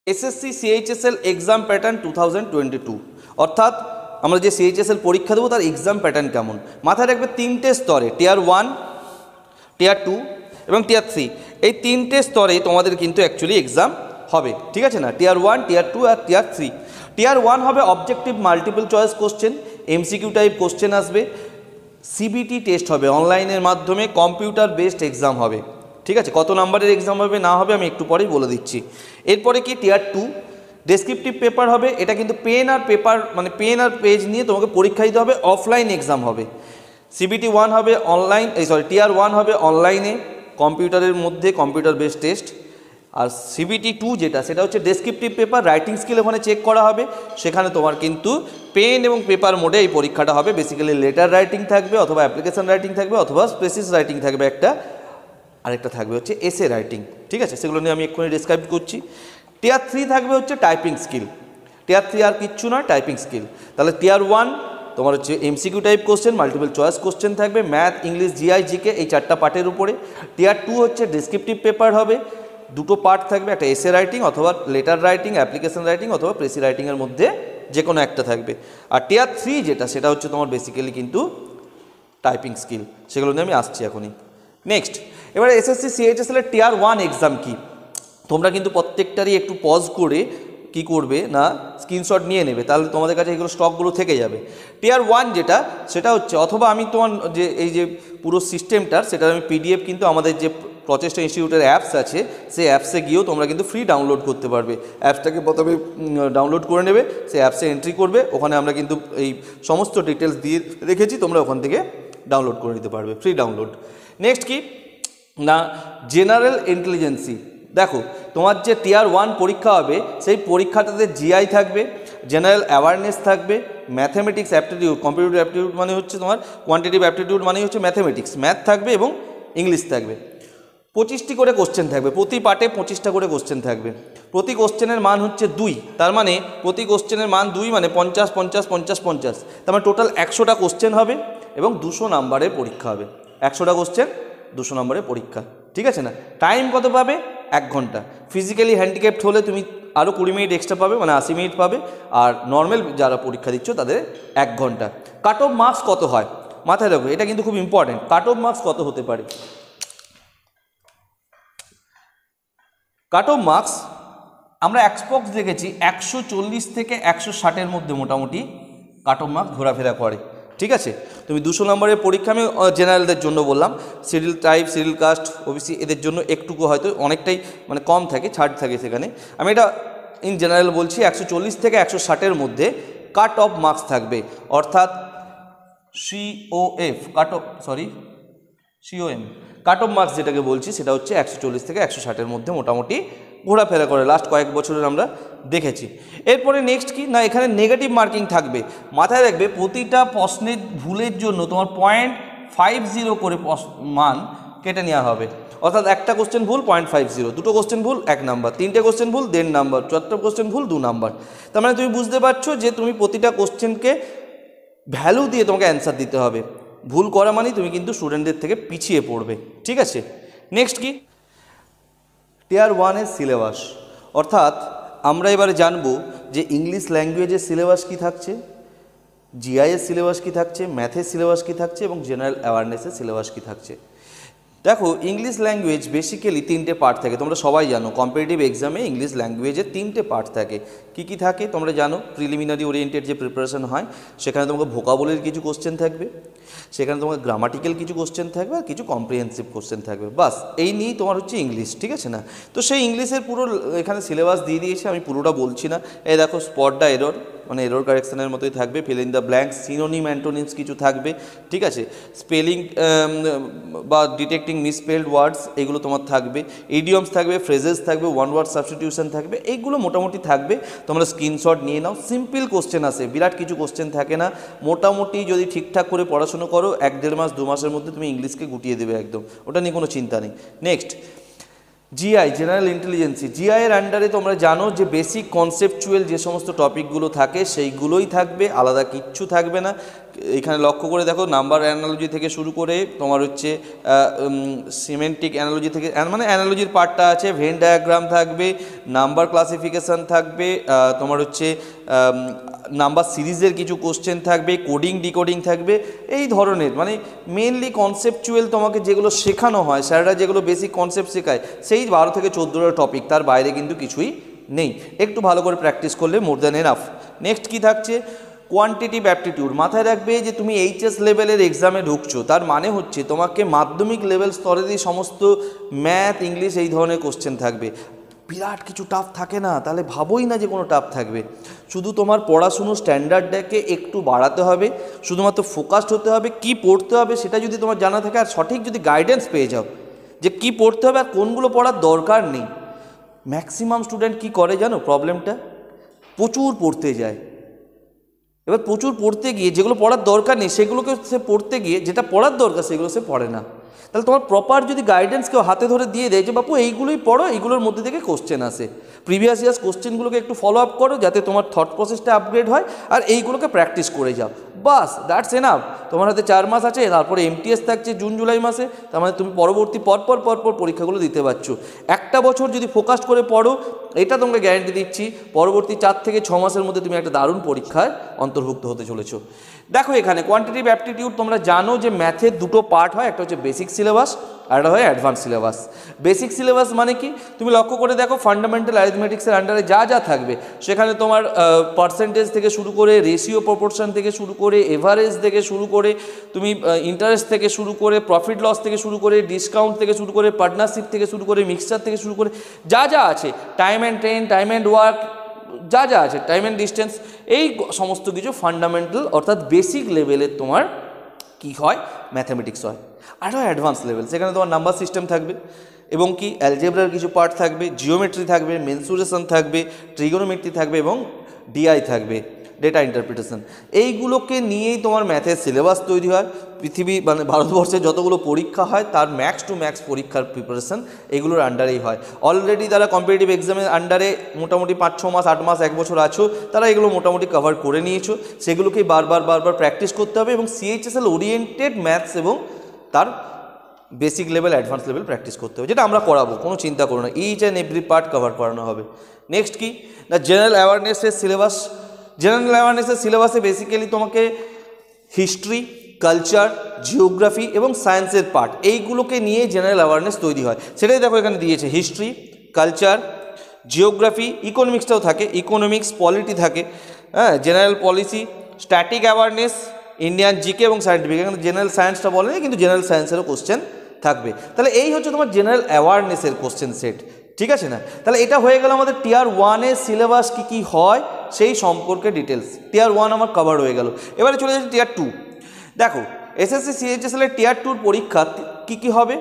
SSC CHSL exam pattern 2022 অর্থাৎ আমরা যে সিএইচএসএল পরীক্ষা দেবো তার এক্সাম প্যাটার্ন কেমন। মাথায় রাখবে তিনটে স্তরে, টিয়ার 1, টিয়ার 2 এবং টিয়ার 3, এই তিনটে স্তরে তোমাদের কিন্তু অ্যাকচুয়ালি এক্সাম হবে, ঠিক আছে না। টিয়ার 1, টিয়ার 2 আর টিয়ার 3। টিয়ার 1 হবে objective multiple choice question, MCQ type question আসবে, সিবিটি টেস্ট হবে অনলাইনের মাধ্যমে, কম্পিউটার বেসড এক্সাম হবে, ঠিক আছে। কত নাম্বারের এক্সাম হবে না হবে আমি একটু পরেই বলে দিচ্ছি। এরপরে কি টিয়ার 2 ডেসক্রিপটিভ পেপার হবে, এটা কিন্তু পেন আর পেপার মানে পেন আর পেজ নিয়ে তোমাকে পরীক্ষা দিতে হবে, অফলাইন এক্সাম হবে। সিবিটি 1 হবে অনলাইন, টিয়ার 1 হবে অনলাইনে কম্পিউটারের মধ্যে, কম্পিউটার বেসড টেস্ট। আর সিবিটি 2 যেটা সেটা হচ্ছে ডেসক্রিপটিভ পেপার, রাইটিং স্কিল ওখানে চেক করা হবে, সেখানে তোমার কিন্তু পেন এবং পেপার মোডে এই পরীক্ষাটা হবে। বেসিক্যালি লেটার রাইটিং থাকবে, অথবা অ্যাপ্লিকেশন রাইটিং থাকবে, অথবা স্পেসিস রাইটিং থাকবে একটা, আরেকটা থাকবে হচ্ছে এসে রাইটিং, ঠিক আছে। সেগুলো নিয়ে আমি এক্ষুনি ডিসক্রাইব করছি। টিয়ার 3 থাকবে হচ্ছে টাইপিং স্কিল। টিয়ার 3 আর কিচ্ছু নয়, টাইপিং স্কিল। তাহলে টিয়ার 1 তোমার হচ্ছে MCQ type question, multiple choice question থাকবে, ম্যাথ, ইংলিশ, জিআই, জিকে, এই 4টা পার্টের উপরে। টিয়ার 2 হচ্ছে ডেসক্রিপটিভ পেপার হবে, 2টো পার্ট থাকবে, একটা এসে রাইটিং অথবা লেটার রাইটিং, অ্যাপ্লিকেশন রাইটিং অথবা প্রেসি রাইটিংয়ের মধ্যে যে কোনো একটা থাকবে। আর টিয়ার 3 যেটা সেটা হচ্ছে তোমার বেসিক্যালি কিন্তু টাইপিং স্কিল, সেগুলো নিয়ে আমি আসছি এখনই। নেক্সট, এবারে এসএসসি সিএইচএসএল এর টিয়ার 1 এক্সাম কি, তোমরা কিন্তু প্রত্যেকটারই একটু পজ করে কি করবে না স্ক্রিনশট নিয়ে নেবে, তাহলে তোমাদের কাছে এগুলো স্টকগুলো থেকে যাবে। টিয়ার 1 যেটা সেটা হচ্ছে, অথবা আমি তোমার যে এই যে পুরো সিস্টেমটার সেটার আমি পিডিএফ কিন্তু আমাদের যে প্রচেষ্টা ইনস্টিটিউটের অ্যাপস আছে সেই অ্যাপসে গিয়েও তোমরা কিন্তু ফ্রি ডাউনলোড করতে পারবে। অ্যাপসটাকে প্রথমে ডাউনলোড করে নেবে, সেই অ্যাপসে এন্ট্রি করবে, ওখানে আমরা কিন্তু এই সমস্ত ডিটেলস দিয়ে রেখেছি, তোমরা ওখান থেকে ডাউনলোড করে নিতে পারবে, ফ্রি ডাউনলোড। নেক্সট কি না জেনারেল ইন্টেলিজেন্সি। দেখো তোমার যে টিয়ার 1 পরীক্ষা হবে সেই পরীক্ষাটাতে জিআই থাকবে, জেনারেল অ্যাওয়ারনেস থাকবে, ম্যাথমেটিক্স অ্যাপটিটিউড, কম্পিউটার অ্যাপটিটিউড মানে হচ্ছে তোমার কোয়ান্টিটিভ অ্যাপটিটিউড মানে হচ্ছে ম্যাথমেটিক্স, ম্যাথ থাকবে এবং ইংলিশ থাকবে। 25টি করে কোশ্চেন থাকবে, প্রতি পার্টে 25টা করে কোশ্চেন থাকবে, প্রতি কোশ্চেনের মান হচ্ছে 2, তার মানে প্রতি কোশ্চেনের মান 2 মানে 50 50 50 50, তার মানে টোটাল 100টা কোশ্চেন হবে এবং 200 নাম্বারের পরীক্ষা হবে। 100টা কোশ্চেন 200 নম্বরের পরীক্ষা, ঠিক আছে না। টাইম কত পাবে? 1 ঘন্টা। ফিজিক্যালি হ্যান্ডিক্যাপ্ট হলে তুমি আরও 20 মিনিট এক্সট্রা পাবে, মানে 80 মিনিট পাবে। আর নর্মাল যারা পরীক্ষা দিচ্ছ তাদের 1 ঘন্টা। কাট অফ মার্কস কত হয় মাথায় রাখবে, এটা কিন্তু খুব ইম্পর্টেন্ট। কাট অফ মার্কস কত হতে পারে? কাট অফ মার্কস আমরা অ্যাপ্রক্স দেখেছি 140 থেকে 160-এর মধ্যে মোটামুটি কাট অফ মার্কস ঘোরাফেরা করে, ঠিক আছে। তুমি 200 নম্বরের পরীক্ষা আমি জেনারেলদের জন্য বললাম, schedule tribe, schedule caste, OBC এদের জন্য একটুকু হয়তো অনেকটাই মানে কম থাকে, ছাড় থাকে সেখানে। আমি এটা ইন জেনারেল বলছি, 140 থেকে 160-এর মধ্যে কাট অফ মার্কস থাকবে, অর্থাৎ COF cut off COM cut off marks যেটাকে বলছি সেটা হচ্ছে 140 থেকে 160-এর মধ্যে মোটামুটি ঘোরাফেরা করে, লাস্ট কয়েক বছরের আমরা দেখেছি। এরপরে নেক্সট কি না এখানে নেগেটিভ মার্কিং থাকবে। মাথায় রাখবে প্রতিটা প্রশ্নের ভুলের জন্য তোমার 0.50 করে মান কেটে নেওয়া হবে, অর্থাৎ একটা কোশ্চেন ভুল 0.50, দুটো কোশ্চেন ভুল 1 নাম্বার, 3টে কোশ্চেন ভুল 1.5 নাম্বার, 4টা কোশ্চেন ভুল 2 নাম্বার। তার মানে তুমি বুঝতে পারছো যে তুমি প্রতিটা কোশ্চেনকে ভ্যালু দিয়ে তোমাকে অ্যান্সার দিতে হবে। ভুল করা মানেই তুমি কিন্তু স্টুডেন্টদের থেকে পিছিয়ে পড়বে, ঠিক আছে। নেক্সট কি টিয়ার 1-এর সিলেবাস, অর্থাৎ আমরা এবারে জানবো যে ইংলিশ ল্যাঙ্গুয়েজের সিলেবাস কী থাকছে, জিআইয়ের সিলেবাস কী থাকছে, ম্যাথের সিলেবাস কী থাকছে এবং জেনারেল অ্যাওয়ারনেসের সিলেবাস কী থাকছে। দেখো ইংলিশ ল্যাঙ্গুয়েজ বেসিক্যালি 3টে পার্ট থাকে, তোমরা সবাই জানো কম্পিটিটিভ এক্সামে ইংলিশ ল্যাঙ্গুয়েজের 3টে পার্ট থাকে। কী থাকে তোমরা জানো, প্রিলিমিনারি ওরিয়েন্টেড যে প্রিপারেশন হয় সেখানে তোমাকে ভোকাবুলারির কিছু কোশ্চেন থাকবে, সেখানে তোমাকে গ্রামাটিক্যাল কিছু কোশ্চেন থাকবে আর কিছু কম্প্রিহেন্সিভ কোশ্চেন থাকবে, বাস এই নিয়েই তোমার হচ্ছে ইংলিশ, ঠিক আছে না। তো সেই ইংলিশের পুরো এখানে সিলেবাস দিয়ে দিয়েছে, আমি পুরোটা বলছি না। এই দেখো স্পট দ্য এরর মানে এরর কারেকশনের মতোই থাকবে, fill in the blanks, synonym antonyms কিছু থাকবে, ঠিক আছে। স্পেলিং বা ডিটেক্টিং মিসস্পেলড ওয়ার্ডস এগুলো তোমার থাকবে, ইডিয়মস থাকবে, ফ্রেজেস থাকবে, ওয়ান ওয়ার্ড সাবস্টিটিউশন থাকবে, এইগুলো মোটামুটি থাকবে। তোমরা স্ক্রিনশট নিয়ে নাও, সিম্পল কোশ্চেন আসে, বিরাট কিছু কোশ্চেন থাকে না। মোটামুটি যদি ঠিকঠাক করে পড়াশুনো করো 1-1.5 মাস 2 মাসের মধ্যে তুমি ইংলিশকে গুটিয়ে দেবে একদম, ওটা নিয়ে কোনো চিন্তা নেই। নেক্সট জিআই জেনারেল ইন্টেলিজেন্সি, জিআইয়ের আন্ডারে তোমরা জানো যে বেসিক কনসেপচুয়াল যে সমস্ত টপিকগুলো থাকে সেইগুলোই থাকবে, আলাদা কিচ্ছু থাকবে না। এখানে লক্ষ্য করে দেখো নাম্বার অ্যানালজি থেকে শুরু করে তোমার হচ্ছে সিমেন্টিক অ্যানালজি থেকে, মানে অ্যানালজির পার্টটা আছে, ভেন ডায়াগ্রাম থাকবে, নাম্বার ক্লাসিফিকেশান থাকবে, তোমার হচ্ছে নাম্বার সিরিজের কিছু কোশ্চেন থাকবে, কোডিং ডিকোডিং থাকবে, এই ধরনের মানে মেনলি কনসেপচুয়াল তোমাকে যেগুলো শেখানো হয়, স্যাররা যেগুলো বেসিক কনসেপ্ট শেখায় সেই 12 থেকে 14টা টপিক, তার বাইরে কিন্তু কিছুই নেই। একটু ভালো করে প্র্যাকটিস করলে মোর দ্যান এনাফ। নেক্সট কি থাকছে, কোয়ান্টিটিভ অ্যাপটিটিউড। মাথায় রাখবে যে তুমি এইচএস লেভেলের এক্সামে ঢুকছো, তার মানে হচ্ছে তোমাকে মাধ্যমিক লেভেল স্তরেরই সমস্ত ম্যাথ, ইংলিশ এই ধরনের কোশ্চেন থাকবে। বিরাট কিছু টাফ থাকে না, তাহলে ভাবোই না যে কোনো টাফ থাকবে। শুধু তোমার পড়াশুনো স্ট্যান্ডার্ডটাকে একটু বাড়াতে হবে, শুধুমাত্র ফোকাসড হতে হবে, কি পড়তে হবে সেটা যদি তোমার জানা থাকে, আর সঠিক যদি গাইডেন্স পেয়ে যাও যে কি পড়তে হবে আর কোনগুলো পড়ার দরকার নেই। ম্যাক্সিমাম স্টুডেন্ট কি করে জানো প্রবলেমটা, প্রচুর পড়তে যায়, এবার প্রচুর পড়তে গিয়ে যেগুলো পড়ার দরকার নেই সেগুলোকে সে পড়তে গিয়ে যেটা পড়ার দরকার সেগুলো সে পড়ে না। তাহলে তোমার প্রপার যদি গাইডেন্স কেউ হাতে ধরে দিয়ে দেয় যে বাপু এইগুলোই পড়ো, এইগুলোর মধ্যে থেকে কোশ্চেন আসে, প্রিভিয়াস ইয়ার্স কোশ্চেনগুলোকে একটু ফলো আপ করো যাতে তোমার থট প্রসেসটা আপগ্রেড হয়, আর এইগুলোকে প্র্যাকটিস করে যাও, বাস দ্যাটস এনাফ। তোমার হাতে 4 মাস আছে, তারপরে এমটিএস থাকছে জুন জুলাই মাসে, তার মানে তুমি পরবর্তী পরপর পরীক্ষাগুলো দিতে পারছো। একটা বছর যদি ফোকাস করে পড়ো, এটা তোমাকে গ্যারান্টি দিচ্ছি পরবর্তী 4 থেকে 6 মাসের মধ্যে তুমি একটা দারুণ পরীক্ষায় অন্তর্ভুক্ত হতে চলেছো। দেখো এখানে কোয়ান্টিটিভ অ্যাপটিটিউড তোমরা জানো যে ম্যাথের দুটো পার্ট হয়, একটা হচ্ছে বেসিক সিলেবাস আর একটা হয় অ্যাডভান্স সিলেবাস। বেসিক সিলেবাস মানে কি, তুমি লক্ষ্য করে দেখো ফান্ডামেন্টাল অ্যারিথমেটিক্সের আন্ডারে যা যা থাকবে সেখানে তোমার পার্সেন্টেজ থেকে শুরু করে, রেশিও প্রপোর্শন থেকে শুরু করে, এভারেজ থেকে শুরু করে, তুমি ইন্টারেস্ট থেকে শুরু করে, প্রফিট লস থেকে শুরু করে, ডিসকাউন্ট থেকে শুরু করে, পার্টনারশিপ থেকে শুরু করে, মিক্সচার থেকে শুরু করে যা যা আছে, time and train, time and work, যা যা আছে, টাইম অ্যান্ড ডিস্টেন্স, এই সমস্ত কিছু ফান্ডামেন্টাল অর্থাৎ বেসিক লেভেলের তোমার কি হয়, ম্যাথামেটিক্স হয়। আর হয় অ্যাডভান্স লেভেল, সেখানে তোমার নাম্বার সিস্টেম থাকবে এবং কি অ্যালজেব্রার কিছু পার্ট থাকবে, জিওমেট্রি থাকবে, মেনসুরেশন থাকবে, ট্রিগোনোমেট্রি থাকবে এবং ডিআই থাকবে, ডেটা ইন্টারপ্রিটেশন। এইগুলোকে নিয়েই তোমার ম্যাথের সিলেবাস তৈরি হয়। পৃথিবী মানে ভারতবর্ষে যতগুলো পরীক্ষা হয় তার ম্যাক্স টু ম্যাক্স পরীক্ষার প্রিপারেশন এগুলোর আন্ডারেই হয়। অলরেডি তারা কম্পিটিটিভ এক্সামের আন্ডারে মোটামুটি 5-6 মাস 8 মাস 1 বছর আছো, তারা এগুলো মোটামুটি কভার করে নিয়েছো। সেগুলোকেই বারবার প্র্যাকটিস করতে হবে এবং সিএইচএসএল ওরিয়েন্টেড ম্যাথস এবং তার basic level advance level practice করতে হবে, যেটা আমরা করাবো, কোনো চিন্তা করো না, each and every part cover করানো হবে। নেক্সট কি না, জেনারেল অ্যাওয়ারনেসের সিলেবাস। জেনারেল অ্যাওয়ারনেসের সিলেবাসে বেসিক্যালি তোমাকে হিস্ট্রি, কালচার, জিওগ্রাফি এবং সায়েন্সের পার্ট, এইগুলোকে নিয়ে জেনারেল অ্যাওয়ারনেস তৈরি হয়। সেটাই দেখো এখানে দিয়েছে, হিস্ট্রি, কালচার, জিওগ্রাফি, ইকোনমিক্সটাও থাকে, ইকোনমিক্স, পলিটি থাকে, হ্যাঁ, general policy, static awareness, Indian GK এবং সায়েন্টিফিক। এখানে জেনারেল সায়েন্সটা বলেনি, কিন্তু জেনারেল সায়েন্সেরও কোশ্চেন থাকবে। তাহলে এই হচ্ছে তোমার জেনারেল অ্যাওয়ারনেসের কোশ্চেন সেট, ঠিক আছে না? তাহলে এটা হয়ে গেল আমাদের টিয়ার 1-এর সিলেবাস কী কী হয় সেই সম্পর্কে ডিটেলস। টিয়ার 1 আমার কভার হয়ে গেল। এবারে চলে যাচ্ছে টিয়ার 2। দেখো এসএসসি সিএইচএসএল-এর টিয়ার 2-র পরীক্ষা কী কী হবে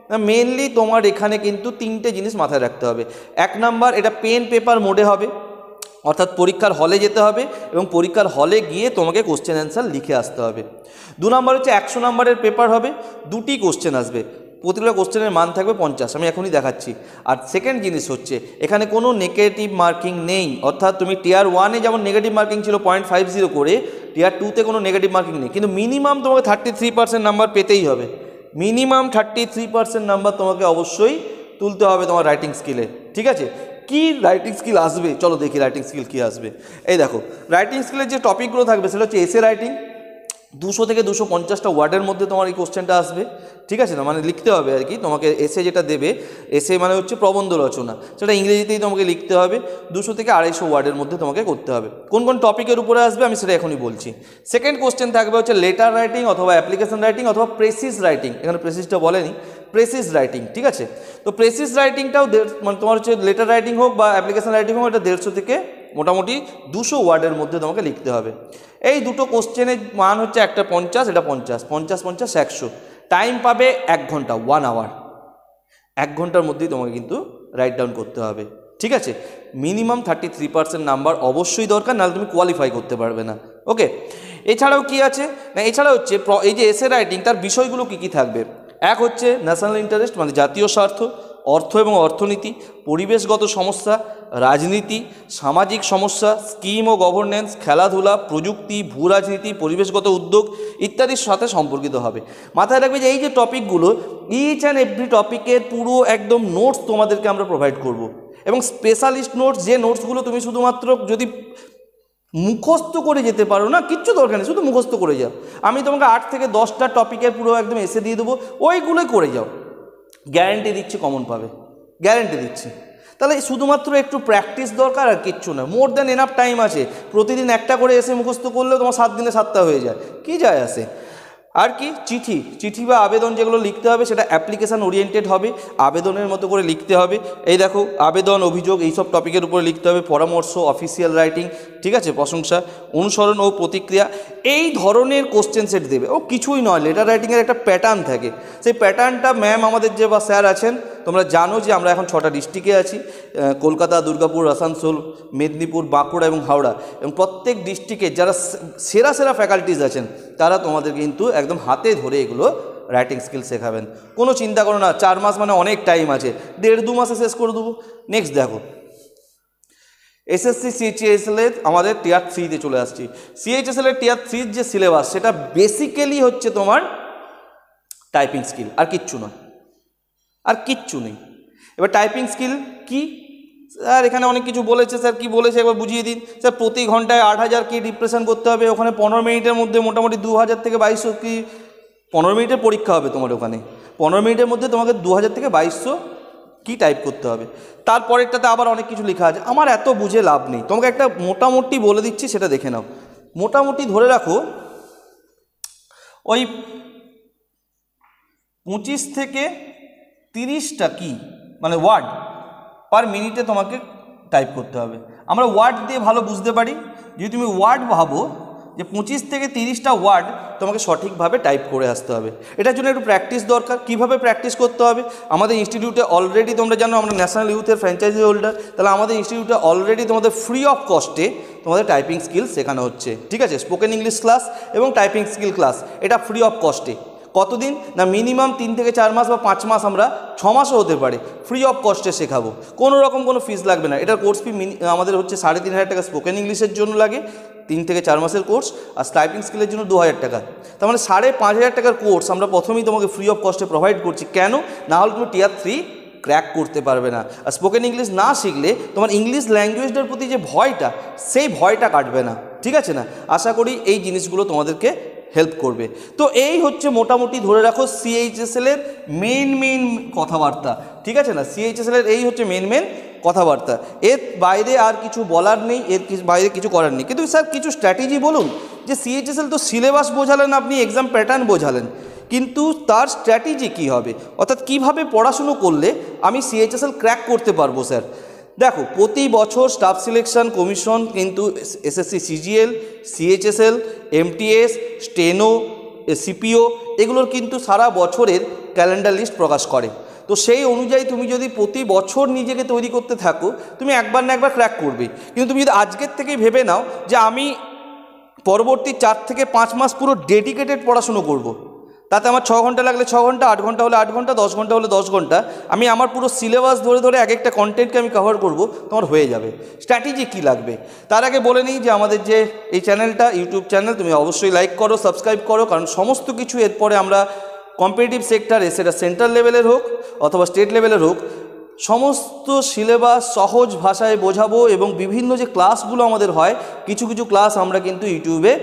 না, মেনলি তোমার এখানে কিন্তু 3টে জিনিস মাথায় রাখতে হবে। 1 নাম্বার, এটা পেন পেপার মোডে হবে, অর্থাৎ পরীক্ষার হলে যেতে হবে এবং পরীক্ষার হলে গিয়ে তোমাকে কোশ্চেন অ্যান্সার লিখে আসতে হবে। 2 নাম্বার হচ্ছে 100 নাম্বারের পেপার হবে, 2টি কোশ্চেন আসবে, প্রতিটা কোশ্চেনের মান থাকবে 50, আমি এখনই দেখাচ্ছি। আর সেকেন্ড জিনিস হচ্ছে এখানে কোনো নেগেটিভ মার্কিং নেই, অর্থাৎ তুমি টিয়ার 1-এ যেমন নেগেটিভ মার্কিং ছিল 0.50 করে, টিয়ার 2-তে কোনো নেগেটিভ মার্কিং নেই, কিন্তু মিনিমাম তোমাকে 33% নাম্বার পেতেই হবে। মিনিমাম 33% নাম্বার তোমাকে অবশ্যই তুলতে হবে তোমার রাইটিং স্কিলে, ঠিক আছে? কি রাইটিং স্কিল আসবে চলো দেখি, রাইটিং স্কিল কী আসবে। এই দেখো রাইটিং স্কিলের যে টপিকগুলো থাকবে সেটা হচ্ছে এসে রাইটিং, 200 থেকে 250টা ওয়ার্ডের মধ্যে তোমার এই কোশ্চেনটা আসবে, ঠিক আছে না? মানে লিখতে হবে আর কি, তোমাকে এসে যেটা দেবে, এসে মানে হচ্ছে প্রবন্ধ রচনা, সেটা ইংরেজিতেই তোমাকে লিখতে হবে, 200 থেকে 250 ওয়ার্ডের মধ্যে তোমাকে করতে হবে। কোন কোন টপিকের উপরে আসবে আমি সেটা এখনই বলছি। সেকেন্ড কোশ্চেন থাকবে হচ্ছে লেটার রাইটিং অথবা অ্যাপ্লিকেশন রাইটিং অথবা প্রেসিস রাইটিং, এখানে প্রেসিসটা বলেনি, প্রেসিস রাইটিং, ঠিক আছে? তো প্রেসিস রাইটিংটাও মানে তোমার হচ্ছে লেটার রাইটিং হোক বা অ্যাপ্লিকেশন রাইটিং হোক, এটা 150 থেকে মোটামুটি 200 ওয়ার্ডের মধ্যে তোমাকে লিখতে হবে। এই দুটো কোশ্চেনের মান হচ্ছে একটা 50, এটা 50, 50, 50, 100। টাইম পাবে 1 ঘন্টা, 1 আওয়ার, 1 ঘন্টার মধ্যেই তোমাকে কিন্তু রাইট ডাউন করতে হবে, ঠিক আছে? মিনিমাম 33% নাম্বার অবশ্যই দরকার, নাহলে তুমি কোয়ালিফাই করতে পারবে না, ওকে? এছাড়াও কি আছে না, এছাড়া হচ্ছে এই যে এসে রাইটিং, তার বিষয়গুলো কী কী থাকবে। এক হচ্ছে ন্যাশনাল ইন্টারেস্ট মানে জাতীয় স্বার্থ, অর্থ এবং অর্থনীতি, পরিবেশগত সমস্যা, রাজনীতি, সামাজিক সমস্যা, স্কিম ও গভর্নেন্স, খেলাধুলা, প্রযুক্তি, ভূ রাজনীতি, পরিবেশগত উদ্যোগ ইত্যাদির সাথে সম্পর্কিত হবে। মাথায় রাখবে যে এই যে টপিকগুলো, ইচ অ্যান্ড এভরি টপিকের পুরো একদম নোটস তোমাদেরকে আমরা প্রোভাইড করব, এবং স্পেশালিস্ট নোটস, যে নোটসগুলো তুমি শুধুমাত্র যদি মুখস্থ করে যেতে পারো না, কিচ্ছু দরকার নেই, শুধু মুখস্থ করে যাও। আমি তোমাকে 8 থেকে 10টা টপিকের পুরো একদম এসে দিয়ে দেবো, ওইগুলোই করে যাও, গ্যারেন্টি দিচ্ছি কমন পাবে, গ্যারেন্টি দিচ্ছি। তাহলে শুধুমাত্র একটু প্র্যাকটিস দরকার, আর কিচ্ছু না। মোর দ্যান এনাফ টাইম আছে, প্রতিদিন একটা করে এসে মুখস্থ করলেও তোমার 7 দিনে 7টা হয়ে যায়, কি যায় আসে। আর কি, চিঠি বা আবেদন যেগুলো লিখতে হবে সেটা অ্যাপ্লিকেশান ওরিয়েন্টেড হবে, আবেদনের মতো করে লিখতে হবে। এই দেখো, আবেদন, অভিযোগ, এইসব টপিকের উপরে লিখতে হবে, পরামর্শ, অফিসিয়াল রাইটিং, ঠিক আছে, প্রশংসা, অনুসরণ ও প্রতিক্রিয়া, এই ধরনের কোশ্চেন সেট দেবে। ও কিছুই নয়, লেটার রাইটিংয়ের একটা প্যাটার্ন থাকে, সেই প্যাটার্নটা ম্যাম আমাদের যে বা স্যার আছেন, তোমরা জানো যে আমরা এখন 6টা ডিস্ট্রিক্টে আছি, কলকাতা, দুর্গাপুর, আসানসোল, মেদিনীপুর, বাঁকুড়া এবং হাওড়া, এবং প্রত্যেক ডিস্ট্রিক্টে যারা সেরা সেরা ফ্যাকাল্টিজ আছেন তারা তোমাদের কিন্তু একদম হাতে ধরে এগুলো রাইটিং স্কিল শেখাবেন। কোনো চিন্তা করো না, 4 মাস মানে অনেক টাইম আছে, 1.5-2 মাসে শেষ করে দেবো। নেক্সট দেখো, এসএসসি সিএইচএসএল এর আমাদের টিয়ার 3-তে চলে আসছি। সিএইচএসএল এর টিয়ার 3 যে সিলেবাস, সেটা বেসিক্যালি হচ্ছে তোমার টাইপিং স্কিল, আর কিচ্ছু নয়, আর কিচ্ছু নেই। এবার টাইপিং স্কিল কি স্যার, এখানে অনেক কিছু বলেছে, স্যার কি বলেছে একবার বুঝিয়ে দিন। স্যার প্রতি ঘন্টায় 8000 কি ডিপ্রেশন করতে হবে, ওখানে 15 মিনিটের মধ্যে মোটামুটি 2000 থেকে 2200 কি, 15 মিনিটের পরীক্ষা হবে তোমার ওখানে, 15 মিনিটের মধ্যে তোমাকে 2000 থেকে 2200 কি টাইপ করতে হবে। তারপরেরটাতে আবার অনেক কিছু লেখা আছে, আমার এত বুঝে লাভ নেই, তোমাকে একটা মোটামুটি বলে দিচ্ছি, সেটা দেখে নাও। মোটামুটি ধরে রাখো ওই 25 থেকে 30টা কি মানে ওয়ার্ড পার মিনিটে তোমাকে টাইপ করতে হবে। আমরা ওয়ার্ড দিয়ে ভালো বুঝতে পারি, যদি তুমি ওয়ার্ড ভাবো যে 25 থেকে 30টা ওয়ার্ড তোমাকে সঠিকভাবে টাইপ করে আসতে হবে। এটার জন্য একটু প্র্যাকটিস দরকার। কিভাবে প্র্যাকটিস করতে হবে, আমাদের ইনস্টিটিউটে অলরেডি তোমরা জানো আমরা ন্যাশনাল ইউথের ফ্র্যাঞ্চাইজি হোল্ডার, তাহলে আমাদের ইনস্টিটিউটে অলরেডি তোমাদের ফ্রি অফ কস্টে তোমাদের টাইপিং স্কিল শেখানো হচ্ছে, ঠিক আছে। স্পোকেন ইংলিশ ক্লাস এবং টাইপিং স্কিল ক্লাস, এটা ফ্রি অফ কস্টে। কতদিন না, মিনিমাম 3 থেকে 4 মাস বা 5 মাস, আমরা 6 মাসও হতে পারে, ফ্রি অফ কস্টে শেখাবো, কোনো রকম কোনো ফিস লাগবে না। এটার কোর্স ফি আমাদের হচ্ছে 3500 টাকা স্পোকেন ইংলিশের জন্য লাগে, 3 থেকে 4 মাসের কোর্স, আর টাইপিং স্কিলের জন্য 2000 টাকা। তার মানে 5500 টাকার কোর্স আমরা প্রথমেই তোমাকে ফ্রি অফ কস্টে প্রোভাইড করছি। কেন না, হলে তুমি টিয়ার 3 ক্র্যাক করতে পারবে না। আর স্পোকেন ইংলিশ না শিখলে তোমার ইংলিশ ল্যাঙ্গুয়েজটার প্রতি যে ভয়টা, সেই ভয়টা কাটবে না, ঠিক আছে না। আশা করি এই জিনিসগুলো তোমাদেরকে হেল্প করবে। তো এই হচ্ছে মোটামুটি ধরে রাখো সিএইচএসএল এর মেইন কথাবার্তা, ঠিক আছে না। সিএইচএসএল এর এই হচ্ছে মেইন কথাবার্তা, এর বাইরে আর কিছু বলার নেই, এর বাইরে কিছু করার নেই। কিন্তু স্যার কিছু স্ট্র্যাটেজি বলুন, যে সিএইচএসএল তো সিলেবাস বোঝালেন, আপনি এক্সাম প্যাটার্ন বোঝালেন, কিন্তু তার স্ট্র্যাটেজি কী হবে, অর্থাৎ কীভাবে পড়াশুনো করলে আমি সিএইচএসএল ক্র্যাক করতে পারবো। স্যার দেখো, প্রতি বছর স্টাফ সিলেকশন কমিশন কিন্তু SSC CGL, CHSL, MTS, steno, CPO এগুলোর কিন্তু সারা বছরের ক্যালেন্ডার লিস্ট প্রকাশ করে। তো সেই অনুযায়ী তুমি যদি প্রতি বছর নিজেকে তৈরি করতে থাকো, তুমি একবার না একবার ক্র্যাক করবে। কিন্তু তুমি যদি আজকের থেকেই ভেবে নাও যে আমি পরবর্তী 4 থেকে 5 মাস পুরো ডেডিকেটেড পড়াশুনো করব, তাতে আমার 6 ঘন্টা লাগলে 6 ঘন্টা, 8 ঘন্টা হলে 8 ঘন্টা, 10 ঘন্টা হলে 10 ঘন্টা, আমি আমার পুরো সিলেবাস ধরে ধরে এক একটা কন্টেন্টকে আমি কভার করব, তোমার হয়ে যাবে। স্ট্র্যাটেজি কী লাগবে তার আগে বলে নিই যে আমাদের যে এই চ্যানেলটা, ইউটিউব চ্যানেল, তুমি অবশ্যই লাইক করো, সাবস্ক্রাইব করো, কারণ সমস্ত কিছু এরপরে আমরা কম্পিটিটিভ সেক্টরে, সেটা সেন্ট্রাল লেভেলের হোক অথবা স্টেট লেভেলের হোক, সমস্ত সিলেবাস সহজ ভাষায় বোঝাবো। এবং বিভিন্ন যে ক্লাসগুলো আমাদের হয়, কিছু কিছু ক্লাস আমরা কিন্তু ইউটিউবে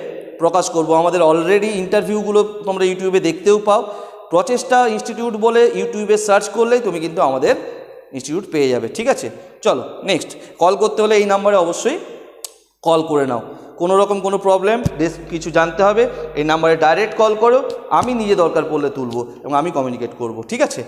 প্রকাশ করব। আমাদের অলরেডি ইন্টারভিউগুলো তোমরা ইউটিউবে দেখতেও পাও। প্রচেষ্টা ইনস্টিটিউট বলে ইউটিউবে সার্চ করলেই তুমি কিন্তু আমাদের ইনস্টিটিউট পেয়ে যাবে, ঠিক আছে। চলো নেক্সট, কল করতে হলে এই নাম্বারে অবশ্যই কল করে নাও। কোনো রকম কোনো প্রবলেম কিছু জানতে হবে, এই নাম্বারে ডাইরেক্ট কল করো, আমি নিজে দরকার পড়লে তুলব এবং আমি কমিউনিকেট করব, ঠিক আছে।